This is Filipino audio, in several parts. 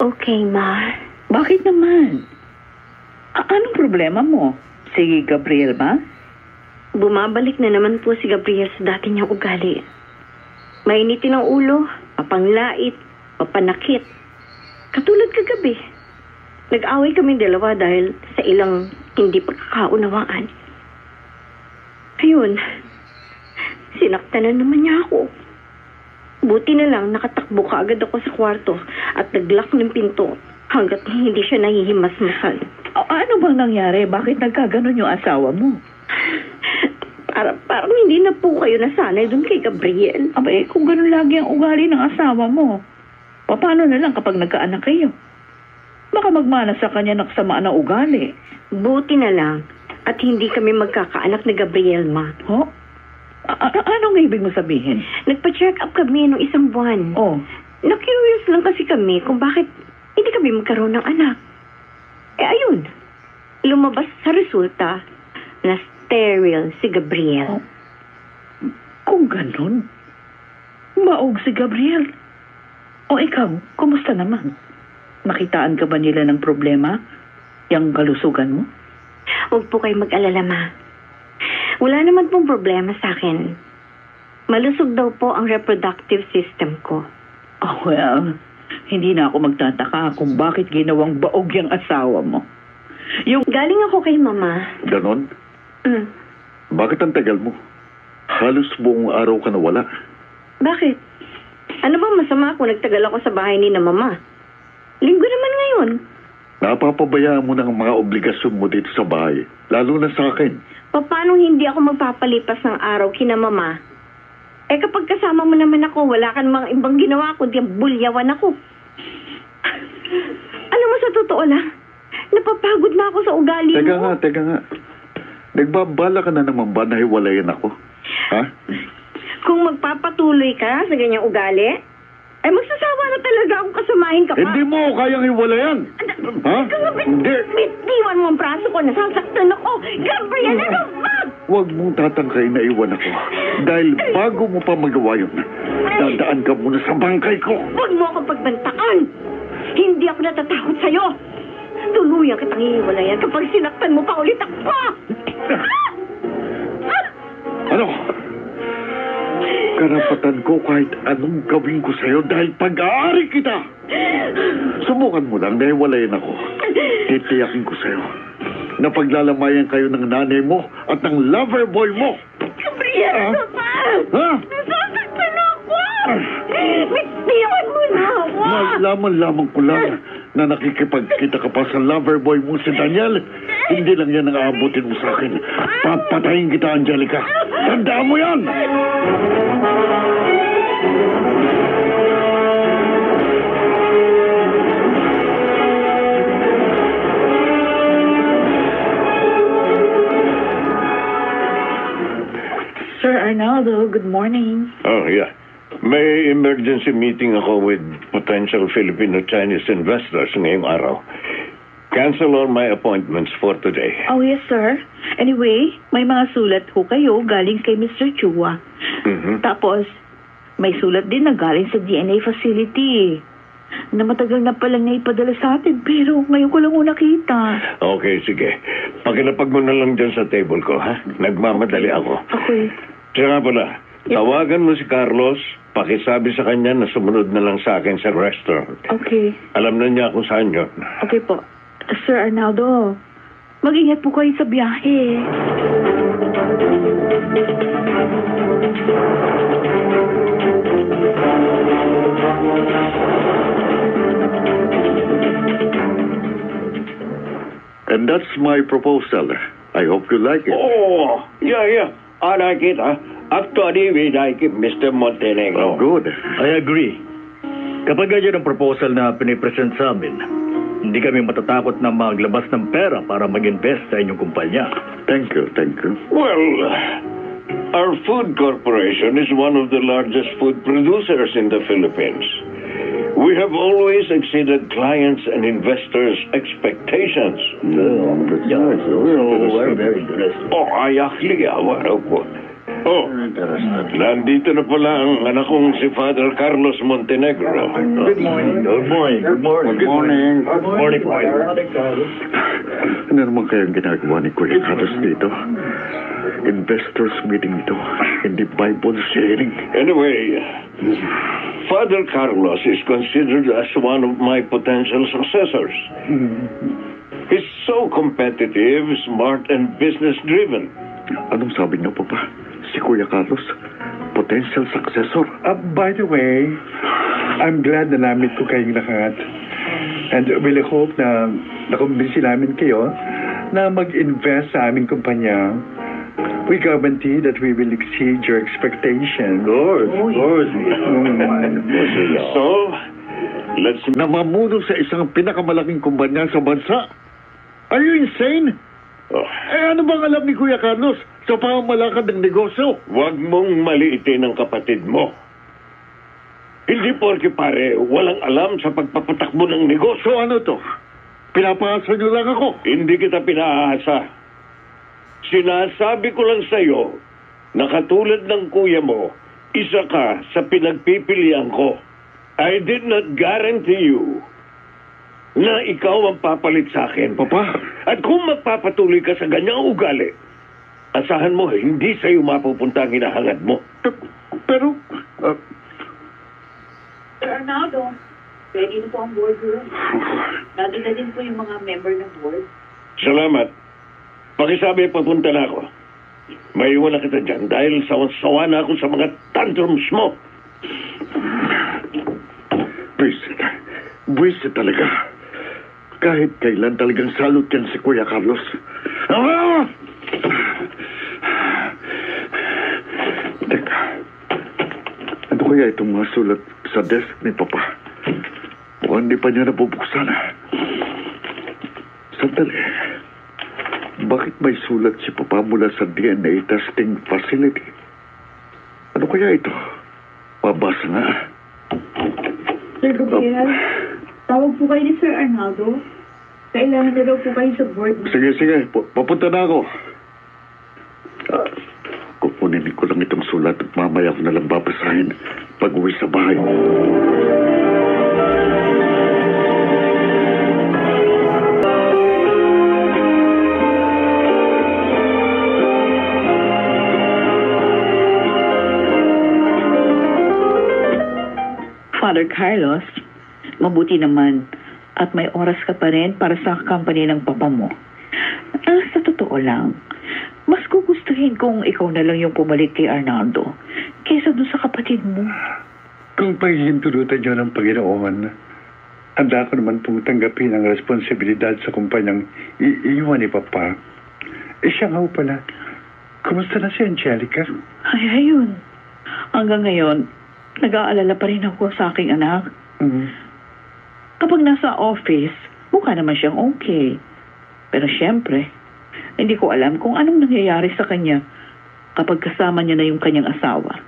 Okay, Ma. Bakit naman? Anong problema mo? Si Gabriel ba? Bumabalik na naman po si Gabriel sa dati niyang ugali. Mainitin ang ulo, mapanglait, mapanakit. Katulad kagabi. Nag-away kami dalawa dahil sa ilang hindi pagkakaunawaan. Ayun, sinaktan na naman niya ako. Buti na lang nakatakbo kaagad ako sa kwarto at naglock ng pinto hanggat hindi siya nahihimas-masal. Ano bang nangyari? Bakit nagkaganon yung asawa mo? Parang hindi na po kayo nasanay doon kay Gabriel. Kung ganun lagi ang ugali ng asawa mo, paano na lang kapag nagkaanak kayo? Baka magmana sa kanya ng kasamaan ng ugali. Buti na lang at hindi kami magkakaanak ni Gabriel, Ma. Ho? Anong ibig mo sabihin? Nagpa-check up kami noong isang buwan. Oh. Na-curious lang kasi kami kung bakit hindi kami magkaroon ng anak. Ayun. Lumabas sa resulta na sterile si Gabriel. Kung ganun, maog si Gabriel. Ikaw, kumusta naman? Nakitaan ka ba nila ng problema? Yang kalusugan mo? Huwag po kayo mag-alala, Ma. Wala naman pong problema sa akin. Malusog daw po ang reproductive system ko. Well, hindi na ako magtataka kung bakit ginawang baog yung asawa mo. Galing ako kay Mama. Ganon? Bakit ang tagal mo? Halos buong araw ka nawala. Bakit? Ano bang masama kung nagtagal ako sa bahay ni na Mama? Linggo naman ngayon. Napapabayaan mo ng mga obligasyon mo dito sa bahay, lalo na sa akin. Paano hindi ako magpapalipas ng araw kina Mama? Kapag kasama mo naman ako, wala ka namang ibang ginawa kundi bulyawan ako. Alam mo, sa totoo lang, napapagod na ako sa ugali mo. Teka nga. Nagbabala ka na naman ba na hiwalayan ako? Ha? Kung magpapatuloy ka sa ganyang ugali, ay magsasawa na talaga akong kasamahin ka pa. Hindi mo kayang hiwalayan. Ha? Hindi. Bitiwan mo ang braso ko, nasasaktan ako. Gabriel, ano ba? Huwag mong tatangkay na iwan ako. Dahil bago mo pa magawa yun, dadaan ka muna sa bangkay ko. Huwag mo akong pagbantaan. Hindi ako natatakot sa'yo. Tuluyan kitang hiwalayan kapag sinaktan mo pa ulit ako. Ano? Karapatan ko kahit anong gawin ko sa'yo dahil pag-aari kita. Subukan mo lang na hiwalayan ako. Titiyakin ko sa'yo na paglalamayan kayo ng nanay mo at ng lover boy mo. Gabriel, Papa! Ha? Nasasaktan ako! Bitiwan mo na ako! Malaman ko lang na nakikipagkita ka pa sa lover boy mo si Daniel. Hindi lang yan ang aabutin mo sa akin. Papatayin kita, Angelica. Tandaan mo yan! Sir Arnaldo, good morning. Oh, yeah. May emergency meeting ako with potential Filipino-Chinese investors ngayong araw. Cancel all my appointments for today. Oh, yes, sir. Anyway, may mga sulat ho kayo galing kay Mr. Chua. Tapos, may sulat din na galing sa DNA facility. Na matagal na palang naipadala sa atin, pero ngayon ko lang nakita. Okay, sige. Pakilapag mo na lang dyan sa table ko, ha? Nagmamadali ako. Okay. Tsaka pala, tawagan mo si Carlos, pakisabi sa kanya na sumunod na lang sa akin sa restaurant. Okay. Alam na niya kung saan yun. Okay po. Sir Arnaldo, mag-ingat po kayo sa biyahe. And that's my proposal. I hope you like it. Oh, yeah. I like it, huh? Actually, we like it, Mr. Montenegro. Oh, good. I agree. Kapag ganyan ang proposal na pinipresent sa amin, hindi kami matatakot na maglabas ng pera para mag-invest sa inyong kumpanya. Thank you. Well, our food corporation is one of the largest food producers in the Philippines. We have always exceeded clients' and investors' expectations. We're very interested. Oh, I actually, what a good. Oh, nandito na pala ang anak kong si Father Carlos Montenegro. Good morning. Good morning. Good morning. Good morning. Good morning, Father. Ano naman kayang ginagawa ni Kuya Carlos dito? Investors meeting ito, hindi Bible sharing. Anyway, Father Carlos is considered as one of my potential successors. He's so competitive, smart, and business-driven. Anong sabi niyo, Papa? Si Kuya Carlos, potential successor. By the way, I'm glad na namit ko kayong lahat. And really hope na nakumbinsi namin kayo na mag-invest sa aming kumpanya. We guarantee that we will exceed your expectation. Of course. So, let's... Namamuno sa isang pinakamalaking kumpanya sa bansa. Are you insane? Oh, Ano bang alam ni Kuya Carlos sa pamamalakad ng negosyo? huwag mong maliitin ang kapatid mo. Hindi porke pare, walang alam sa pagpapatakbo ng negosyo. So ano to? Pinapaasa niyo lang ako. Hindi kita pinaasa. Sinasabi ko lang sa'yo na katulad ng kuya mo, isa ka sa pinagpipilian ko. I did not guarantee you na ikaw ang papalit sa akin. Papa, At kung magpapatuloy ka sa ganyang ugali, asahan mo, hindi sa'yo mapupunta ang hinahangad mo. pero... Sir Arnaldo, ready na po ang board room. Nandun na din po yung mga member ng board. Salamat. Pakisabi, papunta na ako. Maiwan na kita dyan dahil sawa na ako sa mga tantrums mo. Buwisit talaga. Kahit kailan talagang salot yan si Kuya Carlos. Teka, ano kaya itong mga sulat sa desk ni Papa? Mukhang hindi pa niya nabubuksan. Sandali. Bakit may sulat si Papa mula sa DNA testing facility? Ano kaya ito? Mabasa nga. Sir Gabriel, tawag po kayo ni Sir Arnaldo. Kailangan na daw po kayo sa board. Sige. Papunta na ako. Kukunin ko lang itong sulat at mamaya ko na lang babasahin pag uwi sa bahay. Father Carlos, mabuti naman at may oras ka pa rin para sa company ng papa mo. Sa totoo lang, mas gugustuhin kung ikaw na lang yung pumalit kay Arnaldo kaysa doon sa kapatid mo. Kung pahihintulutan niyo ng Panginoon, handa ko naman pong tanggapin ang responsibilidad sa kumpanyang iiwan ni Papa. Siya nga ho pala. Kumusta na si Angelica? Ay, ayun. Hanggang ngayon, nag-aalala pa rin ako sa aking anak. Kapag nasa office, mukha naman siyang okay. Pero syempre, hindi ko alam kung anong nangyayari sa kanya kapag kasama niya na yung kanyang asawa.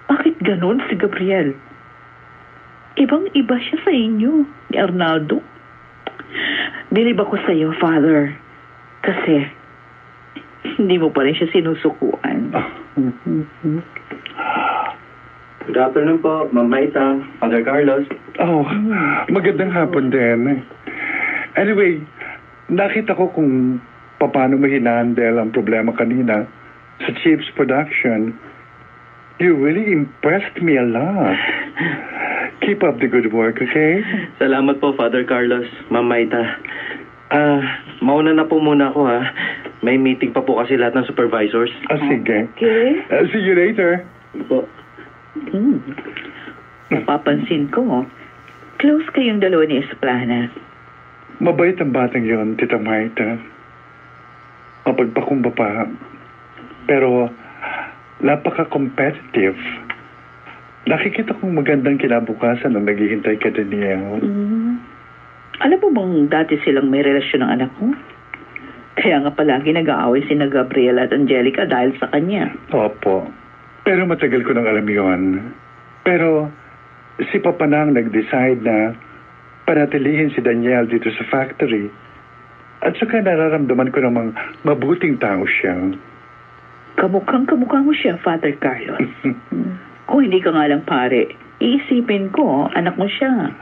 Bakit ganon si Gabriel? Ibang-iba siya sa inyo, ni Arnaldo. Bilib ako sa iyo, Father. Kasi, hindi mo pa rin siya sinusukuan. Good afternoon po, Ma'am Maita, Father Carlos. Oh, magandang hapon din. Anyway, nakita ko kung paano mo hinandle ang problema kanina sa Chief's production. You really impressed me a lot. Keep up the good work, okay? Salamat po, Father Carlos, Ma'am Maita. Mauna na po muna ako ha. May meeting pa po kasi lahat ng supervisors. Sige. Okay. See you later. Po. Napapansin ko, close kayong dalawa ni Esplana. Mabait ang batang yon, Tita Marta. Mapagpakumba pa. Pero, napaka-competitive. Nakikita kong magandang kinabukasan nung naghihintay ka din niya. Alam mo bang dati silang may relasyon ng anak ko? Kaya nga palagi nag-aaway sina Gabriela at Angelica dahil sa kanya. Opo. Pero matagal ko nang alam yon. Pero, si Papa na ang nag-decide na panatilihin si Daniel dito sa factory. At saka nararamdaman ko namang mabuting tao siya. Kamukhang-kamukha mo siya, Father Carlos. Kung hindi ka nga lang pare, iisipin ko, anak mo siya.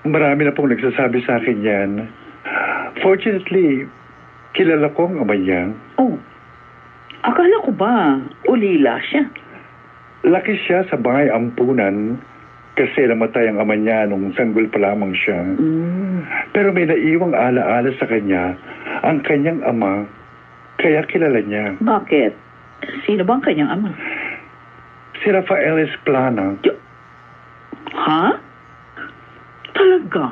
Marami na pong nagsasabi sa akin yan. Fortunately, kilala ko ang ama niya. Oh, akala ko ba, ulila siya? Laki siya sa bahay ampunan kasi namatay ang ama niya nung sanggol pa lamang siya. Pero may naiwang alaala sa kanya ang kanyang ama, kaya kilala niya. Bakit? Sino bang kanyang ama? Si Rafael Esplana. Ha? Talaga?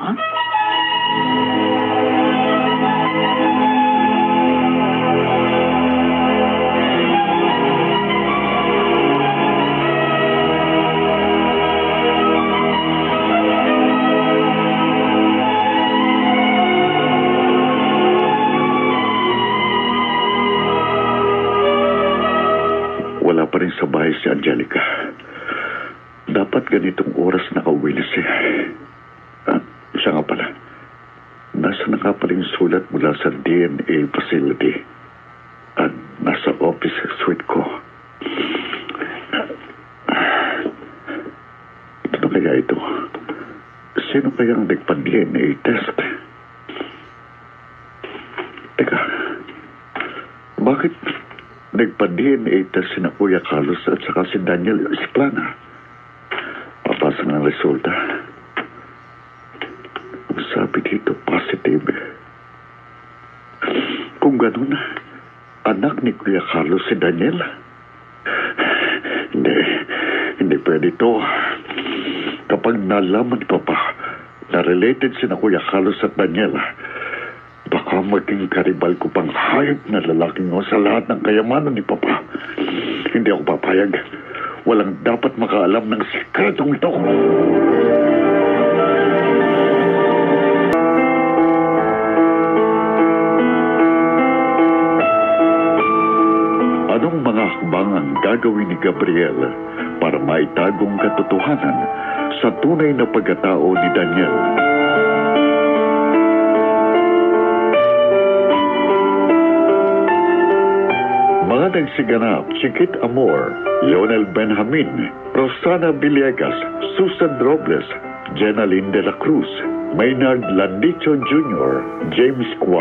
Wala pa rin sa bahay si Angelica. Dapat ganitong oras nakauwi na siya. Siya nga pala. Nasa na nga pala yung sulat mula sa DNA facility. At nasa office suite ko. Ito na kaya ito? Sino kaya ang nagpa-DNA test? Teka, bakit nagpa-DNA test si na Kuya Carlos at saka si Daniel Esplana? Papasa ng resulta. Ang sabi dito, positive. Kung ganun, anak ni Kuya Carlos si Daniel? Hindi pwede ito. Kapag nalaman ni Papa na related si na Kuya Carlos at Daniel, baka maging karibal ko pang hayop na lalaking o sa lahat ng kayamanan ni Papa. Hindi ako papayag. Walang dapat makaalam ng sikretong ito. Anong mga hakbang ang gagawin ni Gabriel para maitagong katotohanan sa tunay na pagkatao ni Daniel? Mga nagsiganap, Chiquit Amor, Leonel Benjamin, Rosana Villegas, Susan Robles, Jenaline de la Cruz, Maynard Landicho Jr., James Cuadra,